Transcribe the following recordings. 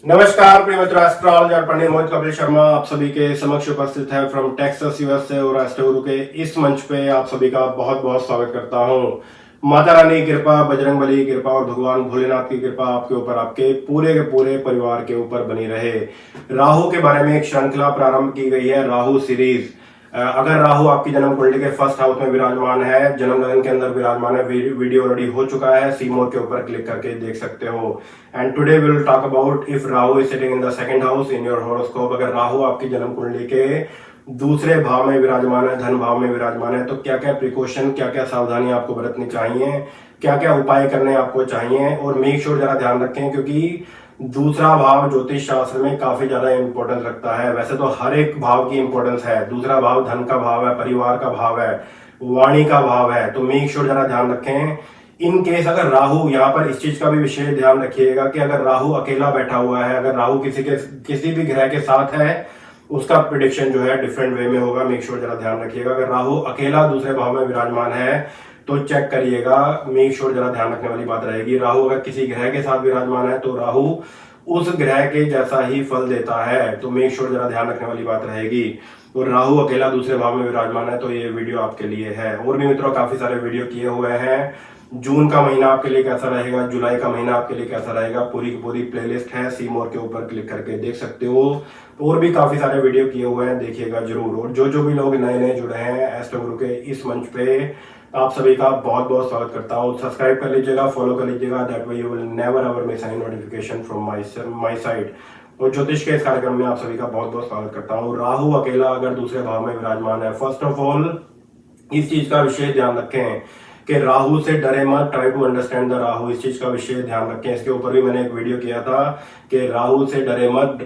नमस्कार प्रिय मित्रों, एस्ट्रोलॉजर पंडित मोहित कपिल शर्मा आप सभी के समक्ष उपस्थित है फ्रॉम टेक्सास यूएसए और एस्ट्रो के इस मंच पे आप सभी का बहुत बहुत स्वागत करता हूँ। माता रानी की कृपा, बजरंगबली की कृपा और भगवान भोलेनाथ की कृपा आपके ऊपर, आपके पूरे के पूरे परिवार के ऊपर बनी रहे। राहु के बारे में एक श्रृंखला प्रारंभ की गई है, राहु सीरीज। अगर राहु आपकी जन्म कुंडली के फर्स्ट हाउस में विराजमान है, जन्म लगन के अंदर विराजमान है, वीडियो ऑलरेडी हो चुका है, सी मोर के ऊपर क्लिक करके देख सकते हो। And today we will talk about if Rahu is sitting in the second house in your horoscope. अगर राहु आपकी जन्म कुंडली के दूसरे भाव में विराजमान है, धन भाव में विराजमान है, तो क्या क्या प्रिकॉशन, क्या क्या सावधानी आपको बरतनी चाहिए, क्या क्या उपाय करने आपको चाहिए। और मेक श्योर जरा ध्यान रखें, क्योंकि दूसरा भाव ज्योतिष शास्त्र में काफी ज्यादा इंपॉर्टेंस रखता है। वैसे तो हर एक भाव की इंपॉर्टेंस है, दूसरा भाव धन का भाव है, परिवार का भाव है, वाणी का भाव है, तो मेक श्योर जरा ध्यान रखें। इन केस अगर राहु, यहाँ पर इस चीज का भी विशेष ध्यान रखिएगा कि अगर राहु अकेला बैठा हुआ है, अगर राहु किसी भी ग्रह के साथ है, उसका प्रिडिक्शन जो है डिफरेंट वे में होगा। मेक श्योर जरा ध्यान रखिएगा। अगर राहु अकेला दूसरे भाव में विराजमान है तो चेक करिएगा, मेक श्योर जरा ध्यान रखने वाली बात रहेगी। राहु अगर किसी ग्रह के साथ विराजमान है तो राहु उस ग्रह के जैसा ही फल देता है, तो मेक श्योर जरा ध्यान रखने वाली बात रहेगी। और राहु अकेला दूसरे भाव में विराजमान है तो ये वीडियो आपके लिए है। और भी मित्रों काफी सारे वीडियो किए हुए हैं। जून का महीना आपके लिए कैसा रहेगा, जुलाई का महीना आपके लिए कैसा रहेगा, पूरी की पूरी प्लेलिस्ट है, सी मोर के ऊपर क्लिक करके देख सकते हो। और भी काफी सारे वीडियो किए हुए हैं, देखिएगा जरूर। और जो भी लोग नए नए जुड़े हैं एस्ट्रो गुरु के इस मंच पे, आप सभी का बहुत बहुत स्वागत करता हूँ। सब्सक्राइब कर लीजिएगा, फॉलो कर लीजिएगा, that way you will never ever miss any notification from my side. और ज्योतिष के इस कार्यक्रम में आप सभी का बहुत बहुत स्वागत करता हूँ। राहु अकेला अगर दूसरे भाव में विराजमान है, फर्स्ट ऑफ ऑल इस चीज का विशेष ध्यान रखें कि राहु से डरे मत, try to understand the Rahu. इस चीज का विशेष ध्यान रखें। इसके ऊपर भी मैंने एक वीडियो किया था कि राहु से डरे मत,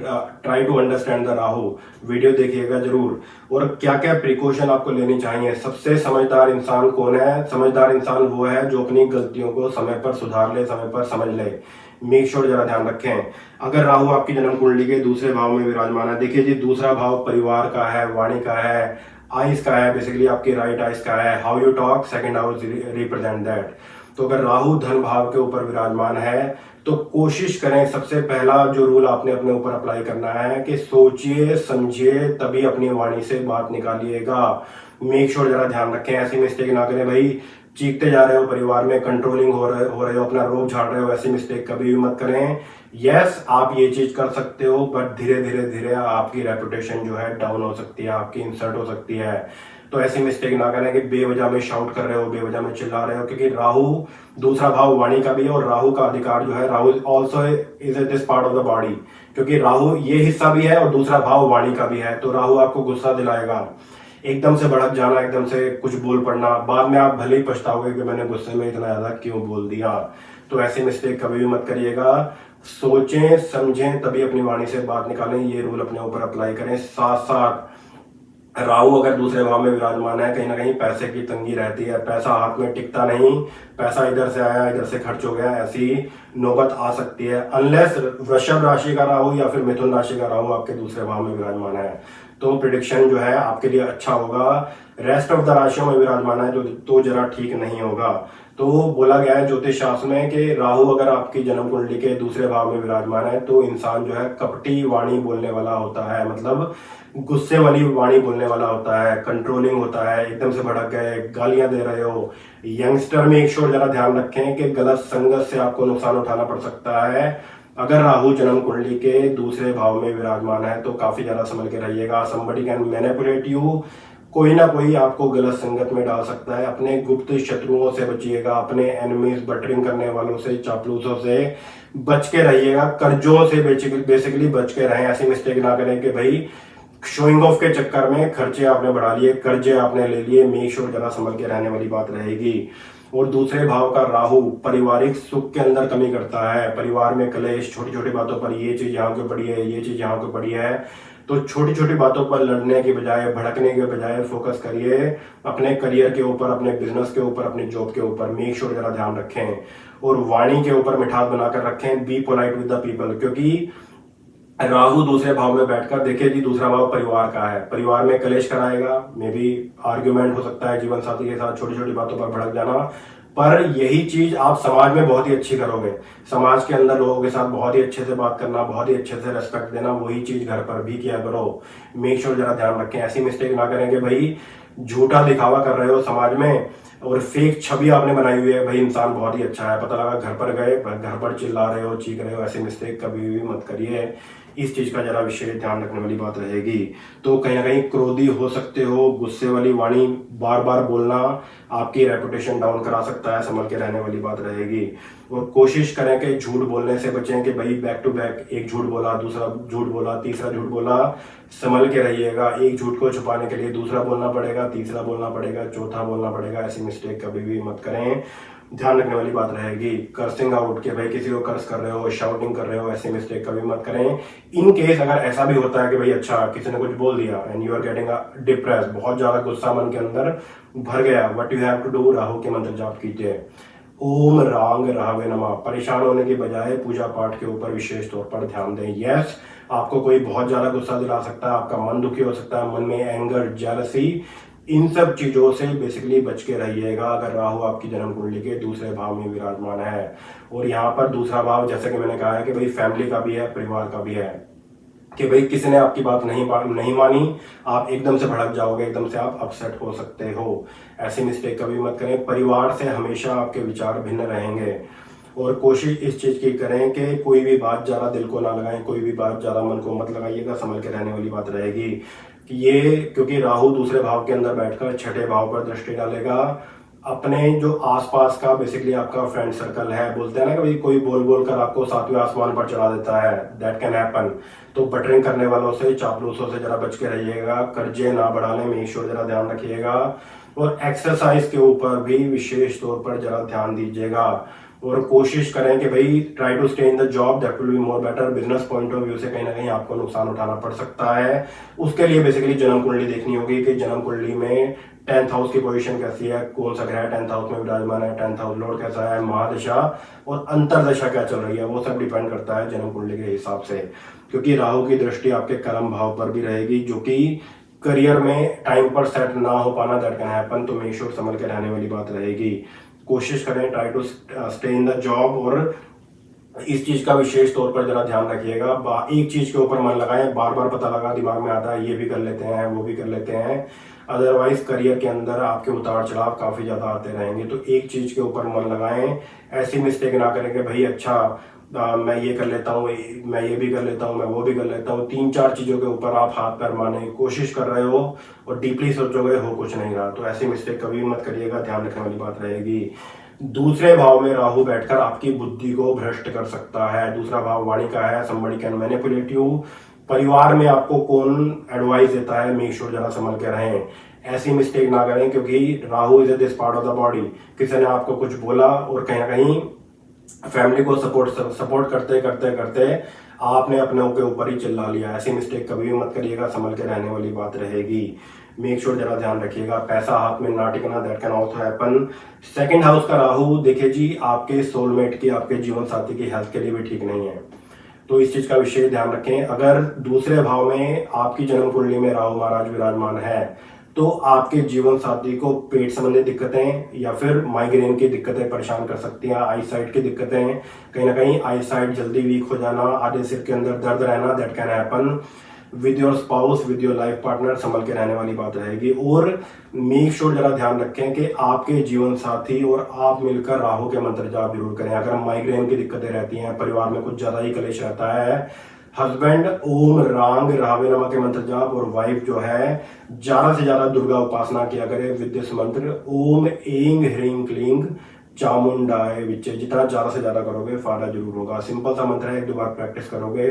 try to understand the Rahu, video देखिएगा जरूर। और क्या क्या प्रिकॉशन आपको लेनी चाहिए। सबसे समझदार इंसान कौन है? समझदार इंसान वो है जो अपनी गलतियों को समय पर सुधार ले, समय पर समझ ले। मेक श्योर जरा ध्यान रखें। अगर राहु आपकी जन्म कुंडली के दूसरे भाव में विराजमान है, देखिए जी, दूसरा भाव परिवार का है, वाणी का है, आइस का है, बेसिकली आपकी राइट आइस का है, how you talk, second house represent that. तो अगर राहु धन भाव के ऊपर विराजमान है तो कोशिश करें, सबसे पहला जो रूल आपने अपने ऊपर अप्लाई करना है कि सोचिए समझिए तभी अपनी वाणी से बात निकालिएगा। मेक श्योर जरा ध्यान रखें, ऐसी मिस्टेक ना करें भाई। चीखते जा रहे हो, परिवार में कंट्रोलिंग हो रहे हो, अपना रोब झाड़ रहे हो, ऐसी मिस्टेक कभी भी मत करें। यस, आप ये चीज कर सकते हो, बट धीरे धीरे धीरे आपकी रेपुटेशन जो है डाउन हो सकती है, आपकी इंसल्ट हो सकती है। तो ऐसी मिस्टेक ना करें कि बेवजह में शाउट कर रहे हो, बेवजह में चिल्ला रहे हो, क्योंकि राहु दूसरा भाव वाणी का भी है। और राहु का अधिकार जो है, Rahu also is this part of the body, क्योंकि राहु ये हिस्सा भी है और दूसरा भाव वाणी का भी है। तो राहु आपको गुस्सा दिलाएगा, एकदम से भड़क जाना, एकदम से कुछ बोल पड़ना, बाद में आप भले ही पछताओगे कि मैंने गुस्से में इतना ज्यादा क्यों बोल दिया। तो ऐसी मिस्टेक कभी भी मत करिएगा। सोचें समझें तभी अपनी वाणी से बात निकालें, ये रूल अपने ऊपर अप्लाई करें। साथ साथ राहु अगर दूसरे भाव में विराजमान है, कहीं ना कहीं पैसे की तंगी रहती है, पैसा हाथ में टिकता नहीं, पैसा इधर से आया इधर से खर्च हो गया, ऐसी नौबत आ सकती है। अनलेस वृषभ राशि का राहु या फिर मिथुन राशि का राहु आपके दूसरे भाव में विराजमान है, तो प्रिडिक्शन जो है आपके लिए अच्छा होगा। रेस्ट ऑफ द राशियों में विराजमान है तो जरा ठीक नहीं होगा। तो बोला गया है ज्योतिष शास्त्र में कि राहु अगर आपकी जन्म कुंडली के दूसरे भाव में विराजमान है तो इंसान जो है कपटी वाणी बोलने वाला होता है, मतलब गुस्से वाली वाणी बोलने वाला होता है, कंट्रोलिंग होता है, एकदम से भड़क गए, गालियां दे रहे हो। यंगस्टर में एक श्योर जरा ध्यान रखें कि गलत संगत से आपको नुकसान उठाना पड़ सकता है। अगर राहु जन्म कुंडली के दूसरे भाव में विराजमान है तो काफी ज्यादा संभल के रहिएगा। somebody कैन मैनिपुलेट यू, कोई ना कोई आपको गलत संगत में डाल सकता है। अपने गुप्त शत्रुओं से बचिएगा, अपने एनिमीज, बटरिंग करने वालों से, चापलूसों से बच के रहिएगा। कर्जों से बेसिकली बच के रहें। ऐसी मिस्टेक ना करें कि भाई शोइंग ऑफ के चक्कर में खर्चे आपने बढ़ा लिए, कर्जे आपने ले लिए। मेक श्योर जरा संभल के रहने वाली बात रहेगी। और दूसरे भाव का राहु पारिवारिक सुख के अंदर कमी करता है, परिवार में कलेश, छोटी छोटी बातों पर ये चीज यहाँ क्यों पड़ी है, ये चीज यहाँ क्यों पड़ी है। तो छोटी छोटी बातों पर लड़ने के बजाय, भड़कने के बजाय फोकस करिए अपने करियर के ऊपर, अपने बिजनेस के ऊपर, अपनी जॉब के ऊपर। मेक श्योर जरा ध्यान रखें। और वाणी के ऊपर मिठास बनाकर रखें। Be polite with the people, क्योंकि राहु दूसरे भाव में बैठकर, देखिए जी, दूसरा भाव परिवार का है, परिवार में कलेश कराएगा, मे बी आर्ग्यूमेंट हो सकता है जीवन साथी के साथ, छोटी छोटी बातों पर भड़क जाना। पर यही चीज आप समाज में बहुत ही अच्छी करोगे। समाज के अंदर लोगों के साथ बहुत ही अच्छे से बात करना, बहुत ही अच्छे से रेस्पेक्ट देना, वही चीज घर पर भी किया करो। मेक श्योर जरा ध्यान रखें, ऐसी मिस्टेक ना करें कि भाई झूठा दिखावा कर रहे हो समाज में और फेक छवि आपने बनाई हुई है, भाई इंसान बहुत ही अच्छा है, पता लगा घर पर गए, घर पर चिल्ला रहे हो, चीख रहे हो। ऐसी मिस्टेक कभी भी मत करिए। इस चीज का जरा विशेष ध्यान रखने वाली बात रहेगी। तो कहीं ना कहीं क्रोधी हो सकते हो, गुस्से वाली वाणी बार बार बोलना आपकी रेपुटेशन डाउन करा सकता है, संभल के रहने वाली बात रहेगी। और कोशिश करें कि झूठ बोलने से बचें कि भाई बैक टू बैक एक झूठ बोला, दूसरा झूठ बोला, तीसरा झूठ बोला, संभल के रहिएगा। एक झूठ को छुपाने के लिए दूसरा बोलना पड़ेगा, तीसरा बोलना पड़ेगा, चौथा बोलना पड़ेगा। ऐसी मिस्टेक कभी भी मत करें, ध्यान रखने वाली बात रहेगी। कर्सिंग आउट के भाई किसी को कर्स कर रहे हो, शाउटिंग कर रहे हो, ऐसी मिस्टेक कभी मत करें। इन केस अगर ऐसा भी होता है कि भाई अच्छा किसी ने कुछ बोल दिया and you are getting depress, बहुत ज्यादा गुस्सा मन के अंदर भर गया, what you have to do, Rahu के मंत्र जाप कीजिए, ओम रांग राहवे नमः। परेशान होने के बजाय पूजा पाठ के ऊपर विशेष तौर पर ध्यान दें। यस, आपको कोई बहुत ज्यादा गुस्सा दिला सकता है, आपका मन दुखी हो सकता है, मन में एंगर, जेलसी, इन सब चीजों से बेसिकली बच के रहिएगा अगर राहु आपकी जन्म कुंडली के दूसरे भाव में विराजमान है। और यहाँ पर दूसरा भाव जैसे कि मैंने कहा है कि भाई फैमिली का भी है, परिवार का भी है, कि भाई किसी ने आपकी बात नहीं मानी, आप एकदम से भड़क जाओगे, एकदम से आप अपसेट हो सकते हो। ऐसी मिस्टेक कभी मत करें। परिवार से हमेशा आपके विचार भिन्न रहेंगे और कोशिश इस चीज की करें कि कोई भी बात ज्यादा दिल को ना लगाएं, कोई भी बात ज्यादा मन को मत लगाइएगा, संभल के रहने वाली बात रहेगी। ये क्योंकि राहु दूसरे भाव के अंदर बैठकर छठे भाव पर दृष्टि डालेगा। अपने जो आसपास का बेसिकली आपका फ्रेंड सर्कल है, बोलते हैं ना कि भाई कोई बोल बोल कर आपको सातवें आसमान पर चढ़ा देता है, दैट कैन हैपन। तो बटरिंग करने वालों से, चापलूसों से जरा बच के रहिएगा, कर्जे ना बढ़ाने में ईश्वर जरा ध्यान रखिएगा। और एक्सरसाइज के ऊपर भी विशेष तौर पर जरा ध्यान दीजिएगा और कोशिश करें कि भाई try to stay in the job, that will be more better. Business point of view से कहीं ना कहीं आपको नुकसान उठाना पड़ सकता है। उसके लिए बेसिकली जन्म कुंडली देखनी होगी कि जन्म कुंडली में 10th हाउस की पोजीशन कैसी है, कौन सा ग्रह 10th हाउस में विराजमान है, 10th हाउस लॉर्ड कैसा है, महादशा और अंतरदशा क्या चल रही है, वो सब डिपेंड करता है जन्म कुंडली के हिसाब से। क्योंकि राहु की दृष्टि आपके कर्म भाव पर भी रहेगी, जो कि करियर में टाइम पर सेट ना हो पाना, दैट कैन हैपन। तो मेक श्योर संभल के रहने वाली बात रहेगी। कोशिश करें try to stay in the job और इस चीज का विशेष तौर पर जरा ध्यान रखिएगा। एक चीज के ऊपर मन लगाएं, बार बार पता लगा दिमाग में आता है ये भी कर लेते हैं, वो भी कर लेते हैं। अदरवाइज करियर के अंदर आपके उतार चढ़ाव काफी ज्यादा आते रहेंगे। तो एक चीज के ऊपर मन लगाएं, ऐसी मिस्टेक ना करें कि भाई अच्छा मैं ये कर लेता हूँ, मैं ये भी कर लेता हूँ, मैं वो भी कर लेता हूँ। 3-4 चीजों के ऊपर आप हाथ पैर मारने की कोशिश कर रहे हो और डीपली सोचोगे हो कुछ नहीं रहा। तो ऐसी मिस्टेक कभी मत करिएगा, ध्यान रखने वाली बात रहेगी। दूसरे भाव में राहु बैठकर आपकी बुद्धि को भ्रष्ट कर सकता है। दूसरा भाव वाणी का है, somebody can manipulate you। परिवार में आपको कौन एडवाइस देता है, मेक श्योर जरा संभल के रहें। ऐसी मिस्टेक ना करें क्योंकि Rahu is this part of the body. किसी ने आपको कुछ बोला और कहीं ना कहीं फैमिली को सपोर्ट करते करते करते आपने अपने के ऊपर ही चिल्ला लिया। ऐसी मिस्टेक कभी भी मत करिएगा, संभल के रहने वाली बात रहेगी। मेक श्योर जरा ध्यान रखिएगा, पैसा हाथ में ना टिकना, that can also happen. 2nd house का राहु देखिए जी, आपके सोलमेट की, आपके जीवन साथी की हेल्थ के लिए भी ठीक नहीं है। तो इस चीज का विशेष ध्यान रखें। अगर दूसरे भाव में आपकी जन्म कुंडली में राहु महाराज विराजमान है तो आपके जीवन साथी को पेट संबंधी दिक्कतें या फिर माइग्रेन की दिक्कतें परेशान कर सकती हैं। आई साइट की दिक्कतें, कहीं ना कहीं आई साइट जल्दी वीक हो जाना, आधे सिर के अंदर दर्द रहना, that can happen with your spouse, with your life partner. संभल के रहने वाली बात रहेगी। और मेक श्योर जरा ध्यान रखें कि आपके जीवन साथी और आप मिलकर राहु के मंत्र जाप जरूर करें। अगर माइग्रेन की दिक्कतें रहती हैं, परिवार में कुछ ज्यादा ही कलेश रहता है, हस्बैंड ओम रांग राहवे नमः के मंत्र जाप और वाइफ जो है ज्यादा से ज्यादा दुर्गा उपासना किया करे विद दिस मंत्र, ओम एंग ह्रीं क्लींग चामुंडाय विच। जितना ज्यादा से ज्यादा करोगे फायदा जरूर होगा। सिंपल सा मंत्र है, 1-2 बार प्रैक्टिस करोगे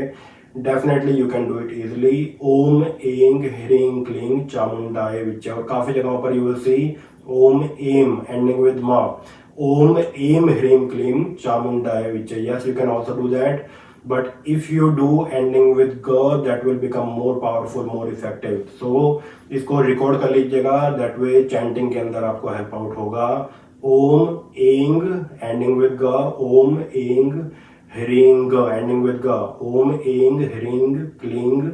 definitely you can do it easily. Om एंग ह्रीं क्लींग चामुंडाय विच। और काफी जगहों पर यू विल सी ओम एम एंडिंग विद मा, ओम एम ह्रीं क्लीं चामुंडाय विच। Yes, you can also do that, but if you do ending with g, that will become more powerful, more effective. So इसको रिकॉर्ड कर लीजिएगा, that way chanting के अंदर आपको हेल्प आउट होगा। ओम एंग एंडिंग विद ग, ओम एंग ह्रींग एंडिंग विद ग, ओम एंग ह्रींग क्लींग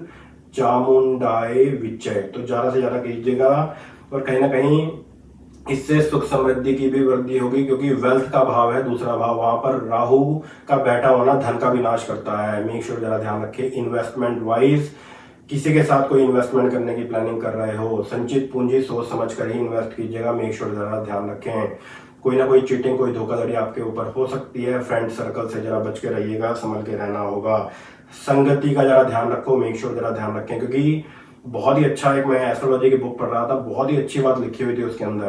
चामुंडाय विचय। तो ज्यादा से ज्यादा कीजिएगा और कहीं ना कहीं इससे सुख समृद्धि की भी वृद्धि होगी, क्योंकि वेल्थ का भाव है दूसरा भाव, वहां पर राहु का बैठा होना धन का विनाश करता है। मेक श्योर जरा ध्यान रखें। इन्वेस्टमेंट वाइज किसी के साथ कोई इन्वेस्टमेंट करने की प्लानिंग कर रहे हो, संचित पूंजी सोच समझ कर ही इन्वेस्ट कीजिएगा। मेक श्योर जरा ध्यान रखें। कोई ना कोई चीटिंग, कोई धोखाधड़ी आपके ऊपर हो सकती है। फ्रेंड सर्कल से जरा बच के रहिएगा, संभल के रहना होगा। संगति का जरा ध्यान रखो, मेक श्योर जरा ध्यान रखें, क्योंकि बहुत ही अच्छा, एक मैं एस्ट्रोलॉजी की बुक पढ़ रहा था, बहुत ही अच्छी बात लिखी हुई थी उसके अंदर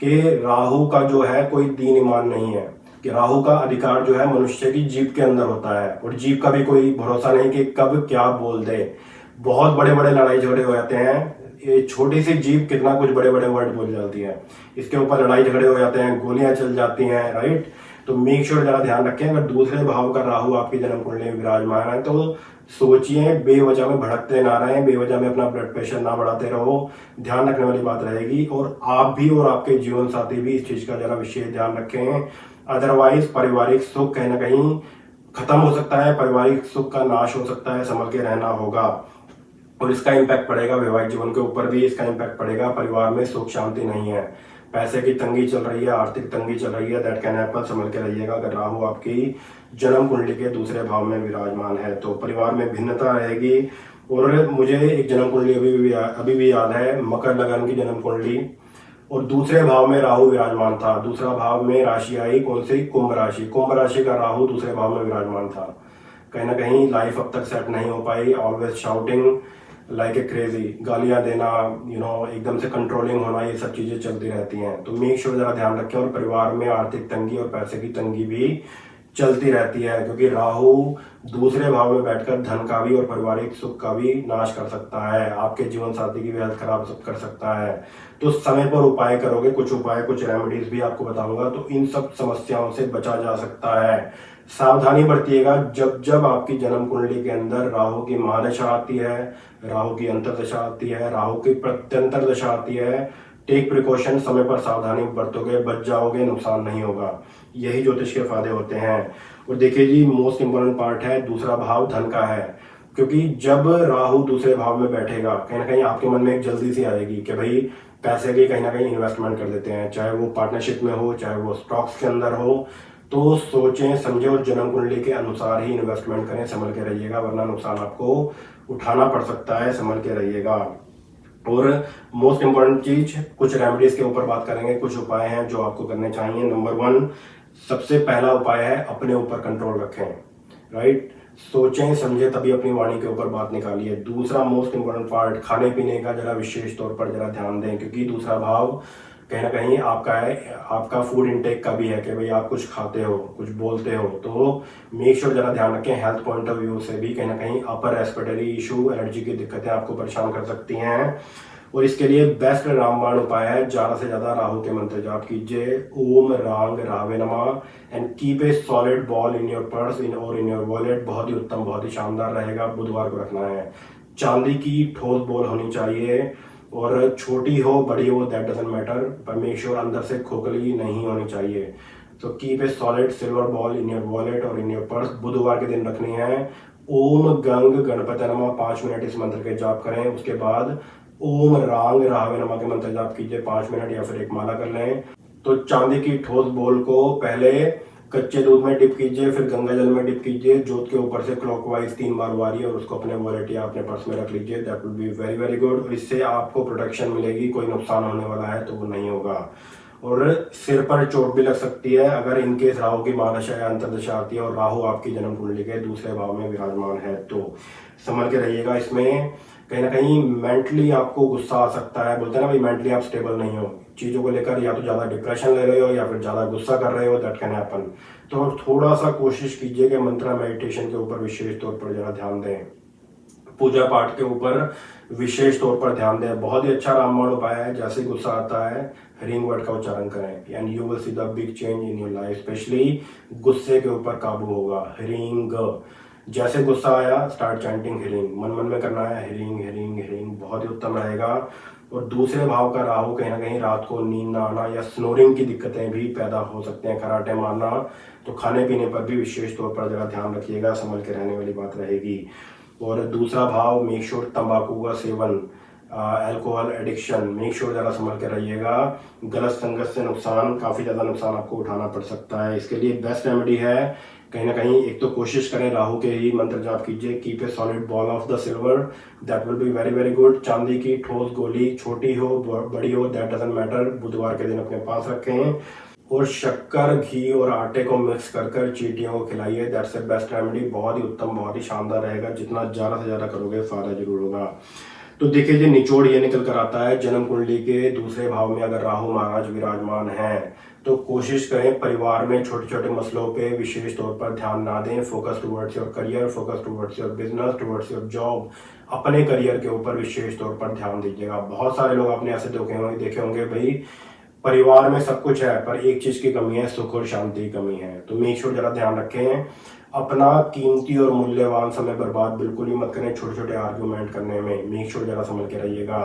कि राहु का जो है कोई दीन ईमान नहीं है, कि राहु का अधिकार जो है मनुष्य की जीभ के अंदर होता है, और जीभ का भी कोई भरोसा नहीं कि कब क्या बोल दे। बहुत बड़े बड़े लड़ाई झगड़े हो जाते हैं, ये छोटी सी जीभ कितना कुछ बड़े बड़े वर्ड बोल जाती है, इसके ऊपर लड़ाई झगड़े हो जाते हैं, गोलियां चल जाती हैं, राइट। तो मेक श्योर जरा ध्यान रखें। अगर दूसरे भाव का राहु आपकी जन्म कुंडली में विराजमान है तो सोचिए, बेवजह में भड़कते ना रहें, बेवजह में अपना ब्लड प्रेशर ना बढ़ाते रहो, ध्यान रखने वाली बात रहेगी। और आप भी और आपके जीवन साथी भी इस चीज का जरा विशेष ध्यान रखें। अदरवाइज पारिवारिक सुख कहीं ना कहीं खत्म हो सकता है, पारिवारिक सुख का नाश हो सकता है, संभल के रहना होगा। और इसका इम्पैक्ट पड़ेगा वैवाहिक जीवन के ऊपर भी, इसका इम्पैक्ट पड़ेगा। परिवार में सुख शांति नहीं है, पैसे की तंगी चल रही है, आर्थिक तंगी चल रही है, दैट कैन हैपन, संभल के रहिएगा। अगर राहु आपकी जन्म कुंडली के दूसरे भाव में विराजमान है तो परिवार में भिन्नता रहेगी। और मुझे एक जन्म कुंडली अभी भी याद है, मकर लगन की जन्म कुंडली, और दूसरे भाव में राहु विराजमान था। दूसरा भाव में राशि आई कौन सी? कुंभ राशि। कुंभ राशि का राहु दूसरे भाव में विराजमान था। कहीं ना कहीं लाइफ अब तक सेट नहीं हो पाई, always shouting like a crazy, गालियां देना, एकदम से कंट्रोलिंग होना, ये सब चीजें चलती रहती हैं। तो मेक श्योर जरा ध्यान रखें। और परिवार में आर्थिक तंगी और पैसे की तंगी भी चलती रहती है, क्योंकि राहु दूसरे भाव में बैठकर धन का भी और पारिवारिक सुख का भी नाश कर सकता है, आपके जीवन साथी की भी हेल्थ खराब कर सकता है। तो समय पर उपाय करोगे, कुछ उपाय, कुछ रेमेडीज भी आपको बताऊंगा, तो इन सब समस्याओं से बचा जा सकता है। सावधानी बरतिएगा जब जब आपकी जन्म कुंडली के अंदर राहु की महादशा आती है, राहु की अंतर्दशा आती है, राहु की प्रत्यंतर दशा आती है। टेक प्रिकॉशन, समय पर सावधानी बरतोगे बच जाओगे, नुकसान नहीं होगा। यही ज्योतिष के फायदे होते हैं। और देखिए जी, मोस्ट इंपॉर्टेंट पार्ट है, दूसरा भाव धन का है, क्योंकि जब राहु दूसरे भाव में बैठेगा कहीं ना कहीं आपके मन में एक जल्दी सी आएगी कि भाई पैसे की कहीं ना कहीं इन्वेस्टमेंट कर देते हैं, चाहे वो पार्टनरशिप में हो, चाहे वो स्टॉक्स के अंदर हो। तो सोचें समझें और जन्म कुंडली के अनुसार ही इन्वेस्टमेंट करें, संभल के रहिएगा, वरना नुकसान आपको उठाना पड़ सकता है, संभल के रहिएगा। और मोस्ट इंपॉर्टेंट चीज, कुछ रेमेडीज के ऊपर बात करेंगे, कुछ उपाय हैं जो आपको करने चाहिए। नंबर 1, सबसे पहला उपाय है अपने ऊपर कंट्रोल रखें, राइट। सोचें समझें तभी अपनी वाणी के ऊपर बात निकालिए। दूसरा मोस्ट इंपॉर्टेंट पार्ट, खाने पीने का जरा विशेष तौर पर जरा ध्यान दें, क्योंकि दूसरा भाव कहीं ना कहीं आपका है, आपका फूड इंटेक का भी है कि भाई आप कुछ खाते हो, कुछ बोलते हो। तो मेक श्योर जरा ध्यान रखें। हेल्थ पॉइंट ऑफ व्यू से भी कहीं ना कहीं अपर रेस्पिरेटरी इशू, एलर्जी की दिक्कतें आपको परेशान कर सकती हैं। और इसके लिए बेस्ट रामबाण उपाय है, ज्यादा से ज्यादा राहु के मंत्र जाप कीजिए, ओम रांग रावे नमः, and keep a solid ball in your purse और इन योर वॉलेट। बहुत ही उत्तम, बहुत ही शानदार रहेगा। बुधवार को रखना है। चांदी की ठोस बॉल होनी चाहिए, और छोटी हो बड़ी हो दैट डजंट मैटर, पर मेक श्योर अंदर से खोखली नहीं होनी चाहिए। तो keep a solid silver ball in your wallet और इन योर पर्स। बुधवार के दिन रखनी है। ओम गंग गणपति नमः 5 मिनट इस मंत्र के जाप करें। उसके बाद ओम रांग राहवे नमः के मंत्र जाप कीजिए 5 मिनट, या फिर एक माला कर लें। तो चांदी की ठोस बॉल को पहले कच्चे दूध में डिप कीजिए, फिर गंगा जल में डिप कीजिए, जोत के ऊपर से क्लॉकवाइज 3 बार वारिए और उसको अपने वॉलेट या अपने पर्स में रख लीजिए। That will be very very good. और इससे आपको प्रोटेक्शन मिलेगी, कोई नुकसान होने वाला है तो वो नहीं होगा। और सिर पर चोट भी लग सकती है अगर इनकेस राहु की महादशा या अंतर्दशा आती है और राहु आपकी जन्म कुंडली के दूसरे भाव में विराजमान है, तो संभल के रहिएगा। इसमें कहीं ना कहीं मेंटली आपको गुस्सा आ सकता है, बोलते हैं ना भाई मेंटली आप स्टेबल नहीं हो चीज़ों को लेकर, या तो ज़्यादा डिप्रेशन ले रहे हो या फिर ज़्यादा गुस्सा कर रहे हो, दैट कैन हैपन। तो थोड़ा सा कोशिश कीजिए कि मंत्र मेडिटेशन के ऊपर विशेष तौर पर जरा ध्यान दें, पूजा पाठ के ऊपर विशेष तौर पर ध्यान दें। बहुत ही अच्छा रामबाण उपाय है। जैसे गुस्सा आता है ह्रींग वर्ड का उच्चारण करें and you will see the big change in your life. Specially गुस्से के ऊपर काबू होगा। ह्रींग, जैसे गुस्सा आया स्टार्ट चैंटिंग ह्रींग, मन मन में करना है ह्रींग ह्रींग ह्रींग, बहुत ही उत्तम रहेगा। और दूसरे भाव का राहु कहीं ना कहीं रात को नींद ना आना या स्नोरिंग की दिक्कतें भी पैदा हो सकते हैं, खराटे मारना। तो खाने पीने पर भी विशेष तौर पर जरा ध्यान रखिएगा, संभल के रहने वाली बात रहेगी। और दूसरा भाव, मेक श्योर तंबाकू का seven alcohol addiction, make sure ज़रा संभल के रहिएगा। गलत संगत से नुकसान, काफ़ी ज़्यादा नुकसान आपको उठाना पड़ सकता है। इसके लिए बेस्ट रेमेडी है कहीं ना कहीं, एक तो कोशिश करें राहु के ही मंत्र जाप कीजिए, keep a solid ball of the silver, that will be very very good. चांदी की ठोस गोली, छोटी हो बड़ी हो दैट डजंट मैटर, बुधवार के दिन अपने पास रखें। और शक्कर, घी और आटे को मिक्स कर कर चींटियों को खिलाइए, दैट्स ए बेस्ट रेमेडी। बहुत ही उत्तम, बहुत ही शानदार रहेगा। जितना ज़्यादा से ज़्यादा करोगे फायदा जरूर होगा। तो देखिए जी, निचोड़ ये निकल कर आता है, जन्म कुंडली के दूसरे भाव में अगर राहु महाराज विराजमान है तो कोशिश करें परिवार में छोटे छोटे मसलों पे विशेष तौर पर ध्यान ना दें। Focus towards your career, focus towards your business, towards your job. अपने करियर के ऊपर विशेष तौर पर ध्यान दीजिएगा। बहुत सारे लोग आपने ऐसे देखे होंगे भाई, परिवार में सब कुछ है पर एक चीज की कमी है, सुख और शांति की कमी है। तो मेक श्योर जरा ध्यान रखें, अपना कीमती और मूल्यवान समय बर्बाद बिल्कुल ही मत करें छोटे छोटे आर्ग्यूमेंट करने में। मेक श्योर जरा समझ के रहिएगा।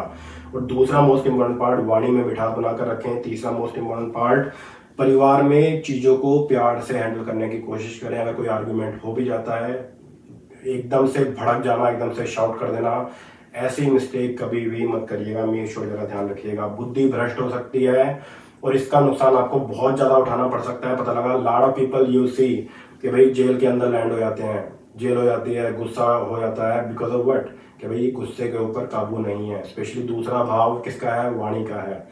और दूसरा मोस्ट इंपॉर्टेंट पार्ट, वाणी में मिठास बनाकर रखें। तीसरा मोस्ट इंपॉर्टेंट पार्ट, परिवार में चीजों को प्यार से हैंडल करने की कोशिश करें। अगर कोई आर्ग्यूमेंट हो भी जाता है, एकदम से भड़क जाना, एकदम से शाउट कर देना, ऐसी मिस्टेक कभी भी मत करिएगा। मेक श्योर जरा ध्यान रखिएगा। बुद्धि भ्रष्ट हो सकती है और इसका नुकसान आपको बहुत ज्यादा उठाना पड़ सकता है। पता लगा lot of people you see कि भाई जेल के अंदर लैंड हो जाते हैं, जेल हो जाती है, गुस्सा हो जाता है, बिकॉज ऑफ व्हाट, कि भाई गुस्से के ऊपर काबू नहीं है। स्पेशली दूसरा भाव किसका है, वाणी का है।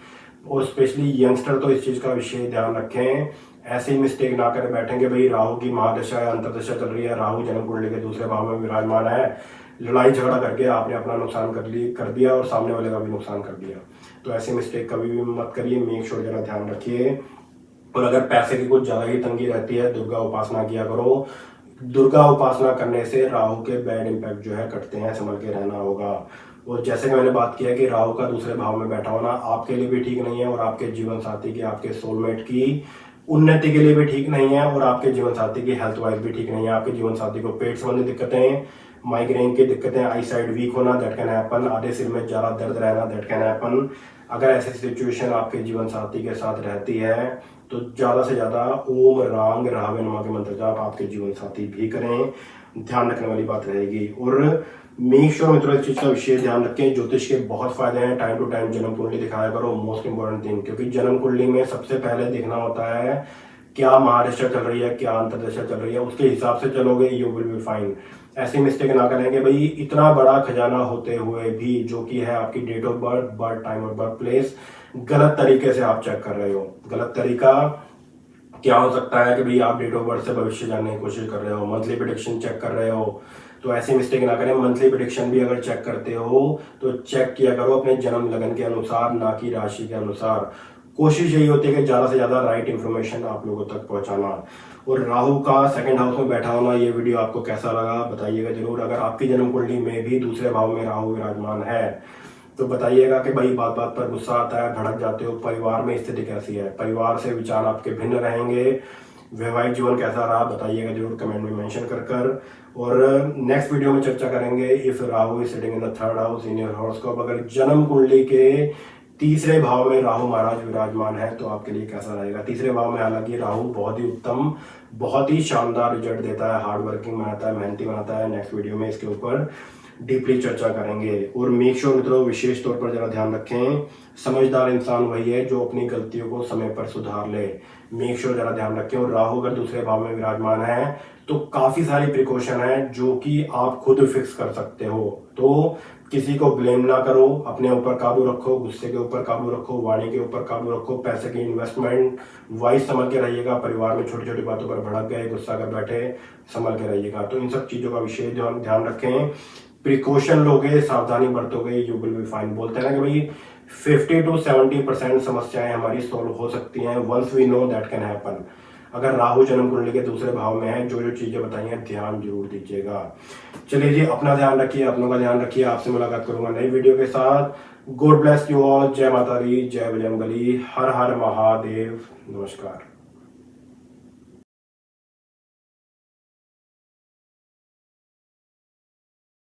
और स्पेशली यंगस्टर तो इस चीज का विशेष ध्यान रखें, ऐसी मिस्टेक ना कर बैठेंगे भाई राहु की महादशा या अंतरदशा चल रही है, राहु जन्म कुंडली के दूसरे भाव में विराजमान है, लड़ाई झगड़ा करके आपने अपना नुकसान कर दिया और सामने वाले का भी नुकसान कर दिया। तो ऐसी मिस्टेक कभी भी मत करिए। मेक श्योर जरा ध्यान रखिए। और अगर पैसे की कुछ ज्यादा ही तंगी रहती है, दुर्गा उपासना किया करो। दुर्गा उपासना करने से राहु के बैड इंपैक्ट जो है कटते हैं, संभल के रहना होगा। और जैसे कि मैंने बात किया कि राहु का दूसरे भाव में बैठा होना आपके लिए भी ठीक नहीं है और आपके जीवन साथी की, आपके सोलमेट की उन्नति के लिए भी ठीक नहीं है और आपके जीवन साथी की हेल्थ वाइज भी ठीक नहीं है। आपके जीवन साथी को पेट संबंधी दिक्कतें, माइग्रेन की दिक्कतें, आई साइड वीक होना, दैट कैन हैपन। आधे सिर में ज्यादा दर्द रहना, दैट कैन हैपन। अगर ऐसी सिचुएशन आपके जीवन साथी के साथ रहती है तो ज्यादा से ज्यादा ओम रांग राहवे नमा के मंत्र जाप आपके जीवन साथी भी करें, ध्यान रखने वाली बात रहेगी। और मेक श्योर मित्रों इस चीज का विशेष ध्यान रखें, ज्योतिष के बहुत फायदे हैं। टाइम टू टाइम जन्म कुंडली दिखाया करो, मोस्ट इंपॉर्टेंट थिंग, क्योंकि जन्म कुंडली में सबसे पहले देखना होता है क्या महादशा चल रही है, क्या अंतरदशा चल रही है, उसके हिसाब से चलोगे, यू विल बी फाइन। ऐसी मिस्टेक ना करेंगे भाई, इतना बड़ा खजाना होते हुए भी जो कि है आपकी date of birth, birth time और बर्थ प्लेस, गलत तरीके से आप चेक कर रहे हो। गलत तरीका क्या हो सकता है कि भाई आप डेट ऑफ बर्थ से भविष्य जानने की कोशिश कर रहे हो, मंथली प्रेडिक्शन चेक कर रहे हो। तो ऐसी मिस्टेक ना करें। मंथली प्रेडिक्शन भी अगर चेक करते हो तो चेक किया करो अपने जन्म लगन के अनुसार, ना कि राशि के अनुसार। कोशिश यही होती है कि ज्यादा से ज्यादा राइट इंफॉर्मेशन आप लोगों तक पहुंचाना। और राहु का सेकंड हाउस में बैठा होना, ये वीडियो आपको कैसा लगा बताइएगा जरूर। अगर आपकी जन्म कुंडली में भी दूसरे भाव में राहु विराजमान है तो बताइएगा कि भाई बात बात पर गुस्सा आता है, भड़क जाते हो, परिवार में स्थिति कैसी है, परिवार से विचार आपके भिन्न रहेंगे, वैवाहिक जीवन कैसा रहा, बताइएगा जरूर कमेंट में मेंशन कर। और नेक्स्ट वीडियो में चर्चा करेंगे if Rahu is sitting in the third house in your horoscope, अगर जन्म कुंडली के तीसरे भाव में राहु महाराज विराजमान है तो आपके लिए कैसा रहेगा। तीसरे भाव में हालांकि राहु बहुत ही उत्तम, बहुत ही शानदार रिजल्ट देता है, हार्ड वर्किंग बनाता है, मेहनती बनाता है। नेक्स्ट वीडियो में इसके ऊपर डीपली चर्चा करेंगे। और मेक श्योर मित्रों विशेष तौर पर जरा ध्यान रखें, समझदार इंसान वही है जो अपनी गलतियों को समय पर सुधार ले। मेक श्योर जरा ध्यान रखें। और राहु अगर दूसरे भाव में विराजमान है तो काफी सारी प्रिकॉशन है जो कि आप खुद फिक्स कर सकते हो। तो किसी को ब्लेम ना करो, अपने ऊपर काबू रखो, गुस्से के ऊपर काबू रखो, वाणी के ऊपर काबू रखो, पैसे की इन्वेस्टमेंट वाइज संभल के रहिएगा। परिवार में छोटी छोटी बातों पर भड़क गए, गुस्सा कर बैठे, संभल के रहिएगा। तो इन सब चीजों का विशेष ध्यान रखें, प्रिकॉशन लोगे, सावधानी बरतोगे, यू विल बी फाइन। बोलते हैं ना कि भाई 50 to 70% समस्याएं हमारी सोल्व हो सकती हैं, once we know that can happen. अगर राहु जन्म कुंडली के दूसरे भाव में है, जो जो चीजें बताई हैं ध्यान जरूर दीजिएगा। चलिए जी, अपना ध्यान रखिए, अपनों का ध्यान रखिए। आपसे मुलाकात करूंगा नई वीडियो के साथ। God bless you all. जय माता दी, जय बजरंगबली, हर हर महादेव, नमस्कार।